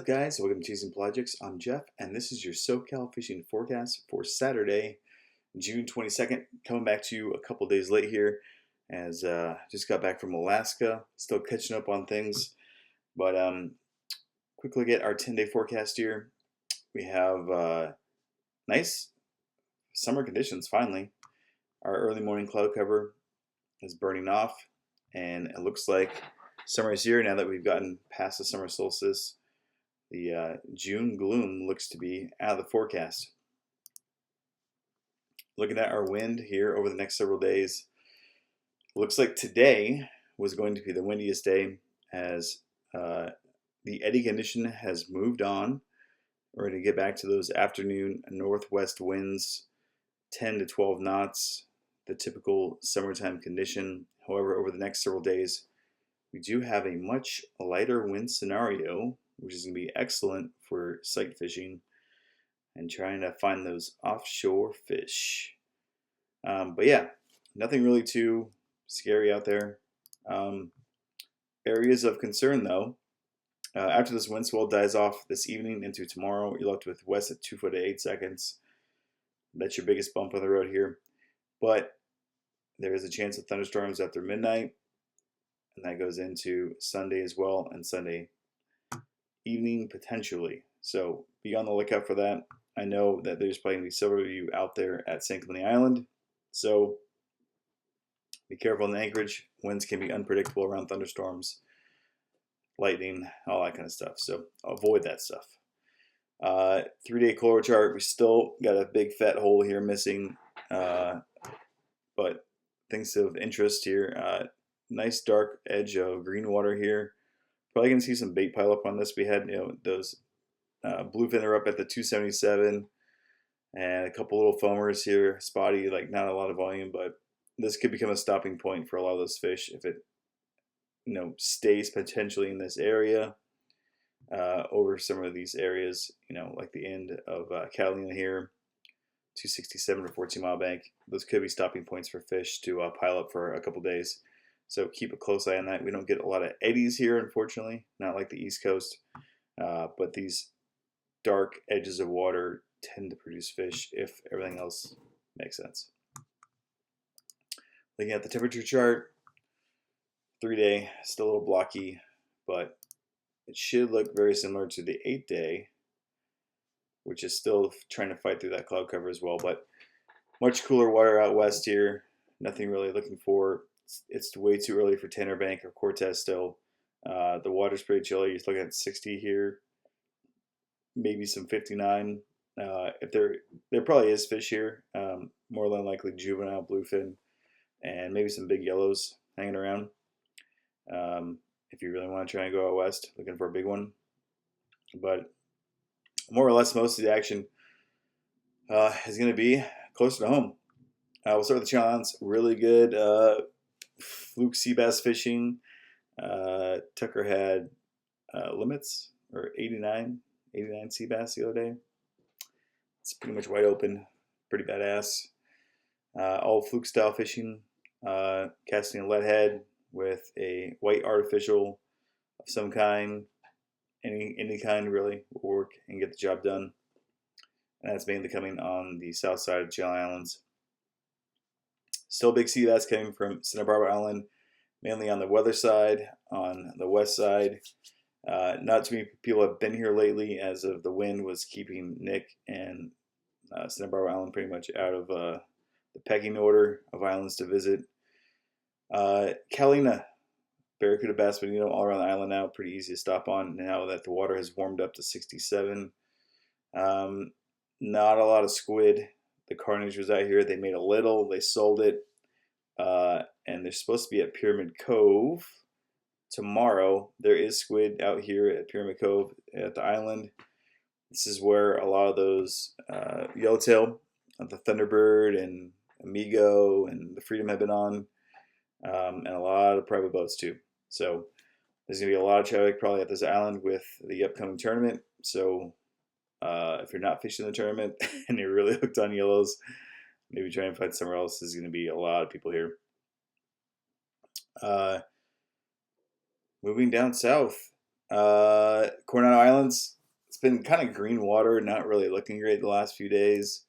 up, guys? Welcome to Chasing Projects. I'm Jeff, and this is your SoCal fishing forecast for Saturday, June 22nd. Coming back to you a couple days late here, as just got back from Alaska. Still catching up on things, but quick look at our 10-day forecast here. We have nice summer conditions finally. Our early morning cloud cover is burning off, and it looks like summer is here now that we've gotten past the summer solstice. The June gloom looks to be out of the forecast. Looking at our wind here over the next several days, looks like today was going to be the windiest day, as the eddy condition has moved on. We're going to get back to those afternoon northwest winds, 10 to 12 knots, the typical summertime condition. However, over the next several days, we do have a much lighter wind scenario, which is going to be excellent for sight fishing and trying to find those offshore fish. But yeah, nothing really too scary out there. Areas of concern though, after this wind swell dies off this evening into tomorrow, you're left with west at 2 foot at 8 seconds. That's your biggest bump on the road here. But there is a chance of thunderstorms after midnight, and that goes into Sunday as well, and Sunday evening potentially. So be on the lookout for that. I know that there's probably going to be several of you out there at St. Clowney Island, so be careful in Anchorage. Winds can be unpredictable around thunderstorms, lightning, all that kind of stuff. So avoid that stuff. 3-day color chart. We still got a big fat hole here missing, but things of interest here. Nice dark edge of green water here. Probably going to see some bait pile up on this. We had, those bluefin are up at the 277, and a couple little foamers here, spotty, like not a lot of volume, but this could become a stopping point for a lot of those fish if it, stays potentially in this area over some of these areas, like the end of Catalina here, 267 to 14 Mile Bank. Those could be stopping points for fish to pile up for a couple days. So keep a close eye on that. We don't get a lot of eddies here, unfortunately, not like the East Coast. But these dark edges of water tend to produce fish if everything else makes sense. Looking at the temperature chart, 3-day, still a little blocky, but it should look very similar to the 8-day, which is still trying to fight through that cloud cover as well. But much cooler water out west here. Nothing really looking for. It's way too early for Tanner Bank or Cortez still. The water's pretty chilly. You're looking at 60 here, maybe some 59. If there probably is fish here, more than likely juvenile bluefin, and maybe some big yellows hanging around. If you really want to try and go out west, looking for a big one. But more or less, most of the action is going to be closer to home. We'll start with the Channel Islands. Really good fluke sea bass fishing. Tucker had limits, or 89 sea bass the other day. It's pretty much wide open, pretty badass. All fluke style fishing, casting a lead head with a white artificial of some kind, any kind really will work and get the job done. And that's mainly coming on the south side of Channel Islands. Still big sea bass coming from Santa Barbara Island, mainly on the weather side. On the west side, not too many people have been here lately, as of the wind was keeping Nick and Santa Barbara Island pretty much out of the pecking order of islands to visit. Catalina, barracuda, bass, bonito, all around the island now, pretty easy to stop on now that the water has warmed up to 67. Not a lot of squid. The carnage was out here. They made a little, they sold it, and they're supposed to be at Pyramid Cove tomorrow. There is squid out here at Pyramid Cove at the island. This is where a lot of those yellowtail, the Thunderbird and Amigo and the Freedom have been on, and a lot of private boats too. So there's going to be a lot of traffic probably at this island with the upcoming tournament. So if you're not fishing the tournament and you're really hooked on yellows, maybe try and find somewhere else. There's going to be a lot of people here. Moving down south, Coronado Islands, it's been kind of green water, not really looking great the last few days.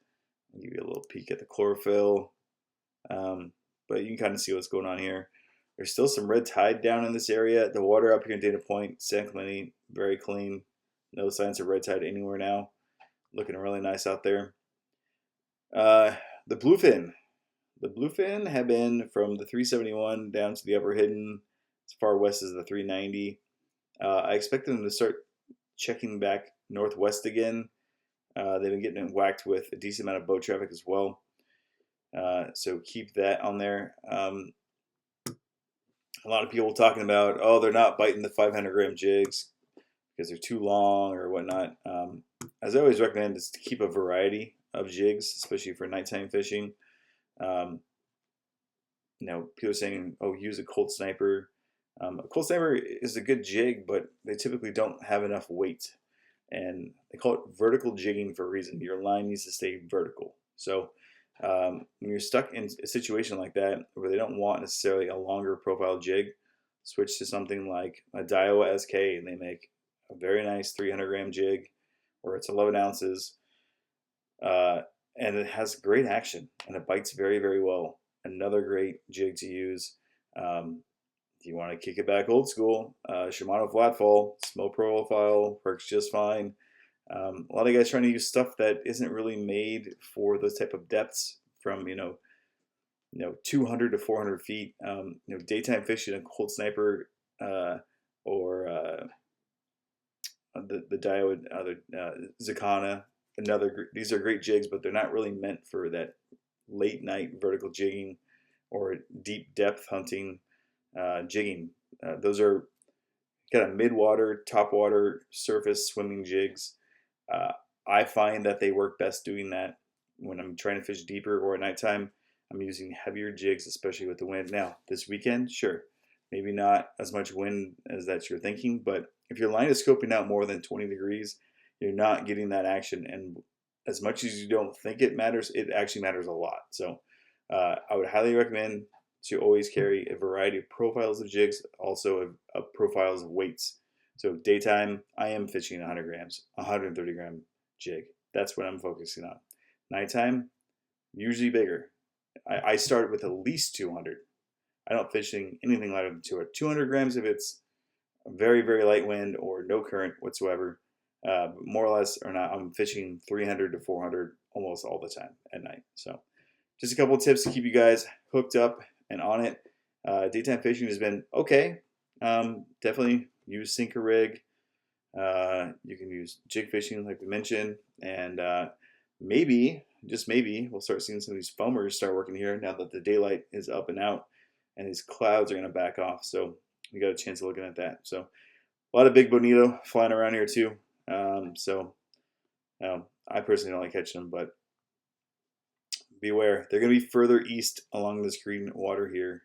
I'll give you a little peek at the chlorophyll. But you can kind of see what's going on here. There's still some red tide down in this area. The water up here in Dana Point, San Clemente, very clean. No signs of red tide anywhere now. Looking really nice out there. The bluefin. The bluefin have been from the 371 down to the upper hidden, as far west as the 390. I expect them to start checking back northwest again. They've been getting whacked with a decent amount of boat traffic as well. So keep that on there. A lot of people talking about, oh, they're not biting the 500-gram jigs because they're too long or whatnot. As I always recommend, is to keep a variety of jigs, especially for nighttime fishing. People are saying, oh, use a Colt Sniper. A Colt Sniper is a good jig, but they typically don't have enough weight. And they call it vertical jigging for a reason. Your line needs to stay vertical. So when you're stuck in a situation like that where they don't want necessarily a longer profile jig, switch to something like a Daiwa SK, and they make a very nice 300-gram jig where it's 11 ounces, and it has great action and it bites very, very well. Another great jig to use. If you want to kick it back old school, Shimano Flatfall, small profile, works just fine. A lot of guys trying to use stuff that isn't really made for those type of depths, from 200 to 400 feet. Daytime fishing, a Colt Sniper or the Daiwa, Zakana. These are great jigs, but they're not really meant for that late night vertical jigging or deep depth hunting jigging. Those are kind of mid-water, top-water, surface swimming jigs. I find that they work best doing that when I'm trying to fish deeper or at nighttime. I'm using heavier jigs, especially with the wind. Now, this weekend, sure, maybe not as much wind as that you're thinking, but if your line is scoping out more than 20 degrees, you're not getting that action. And as much as you don't think it matters, it actually matters a lot. So I would highly recommend to always carry a variety of profiles of jigs, also of profiles of weights. So daytime, I am fishing 100 grams, 130 gram jig. That's what I'm focusing on. Nighttime, usually bigger. I start with at least 200. I don't fishing anything lighter than 200. 200 grams if it's very, very light wind or no current whatsoever. More or less or not, I'm fishing 300 to 400 almost all the time at night. So just a couple of tips to keep you guys hooked up and on it. Daytime fishing has been okay. Definitely use sinker rig. You can use jig fishing like we mentioned, and maybe, just maybe, we'll start seeing some of these foamers start working here now that the daylight is up and out and these clouds are going to back off. So we got a chance of looking at that. So a lot of big bonito flying around here too. I personally don't like catching them, but beware. They're going to be further east along this green water here.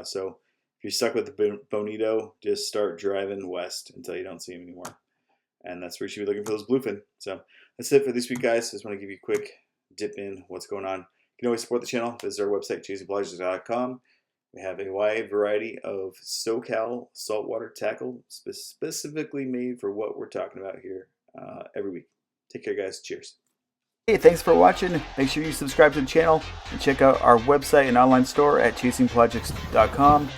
So if you're stuck with the bonito, just start driving west until you don't see them anymore. And that's where you should be looking for those bluefin. So that's it for this week, guys. Just want to give you a quick dip in what's going on. You can always support the channel. Visit our website, chasingpelagics.com. We have a wide variety of SoCal saltwater tackle specifically made for what we're talking about here every week. Take care, guys. Cheers. Hey, thanks for watching. Make sure you subscribe to the channel and check out our website and online store at chasingpelagics.com.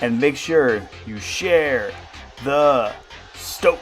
And make sure you share the stoke.